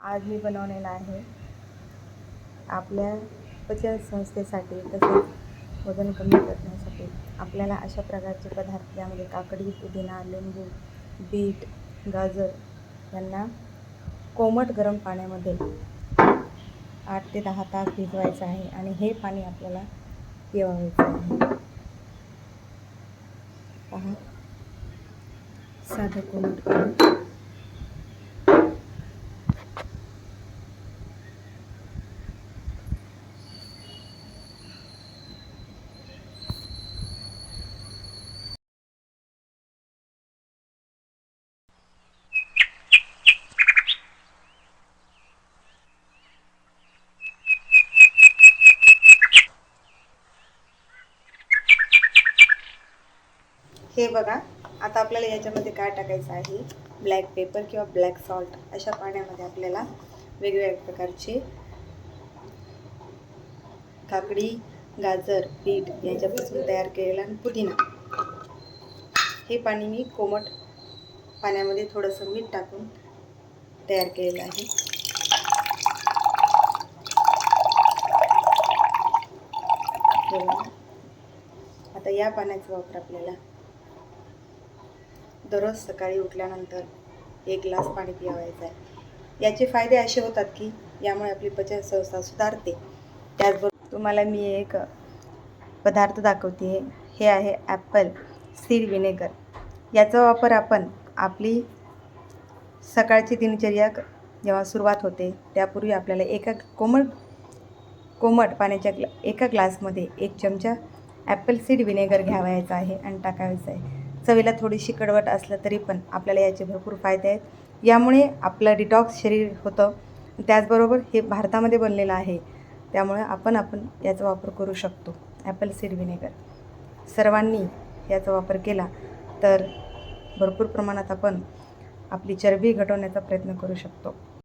आज मी बनवलेला आहे आपल्या पचनसंस्थेसाठी तसेच वजन कमी करण्यासाठी आपल्याला अशा प्रकारचे पदार्थ त्यामध्ये काकडी, पुदिना, लिंबू, बीट, गाजर यांना कोमट गरम पाण्यामध्ये 8 ते 10 तास भिजवायचं आहे आणि हे पाणी आपल्याला पिवायचं आहे. पहा, साधं कोमट पाणी. हे बघा, आता आपल्याला याच्यामध्ये काय टाकायचं आहे, ब्लॅक पेपर किंवा ब्लॅक सॉल्ट. अशा पाण्यामध्ये आपल्याला वेगवेगळ्या प्रकारचे काकडी, गाजर, बीट यांच्यापासून तयार केलेला पुदिना, हे पाणी मी कोमट पाण्यामध्ये थोडंसं मीठ टाकून तयार केलेलं आहे. आता या पाण्याचा वापर आपल्याला दररोज सकाळी उठल्यानंतर 1 ग्लास पाणी पिवायचं आहे. याचे फायदे असे होतात की यामुळे आपली पचनसंस्था सुधारते. त्याचबरोबर तुम्हाला मी एक पदार्थ दाखवते. हे आहे ॲपल सीड व्हिनेगर. याचा वापर आपण आपली सकाळची दिनचर्या जेव्हा सुरुवात होते त्यापूर्वी आपल्याला एका कोमट पाण्याच्या एका ग्लासमध्ये 1 चमचा ॲपल सीड व्हिनेगर घ्यावायचा आहे आणि टाकायचं आहे. चवीला थोडीशी कडवट असलं तरी पण आपल्याला याचे भरपूर फायदे आहेत. यामुळे आपलं डिटॉक्स शरीर होतं. त्याचबरोबर हे भारतामध्ये बनलेलं आहे, त्यामुळे आपण याचा वापर करू शकतो. ॲपल सीड व्हिनेगर सर्वांनी याचा वापर केला तर भरपूर प्रमाणात आपण आपली चरबी घटवण्याचा प्रयत्न करू शकतो.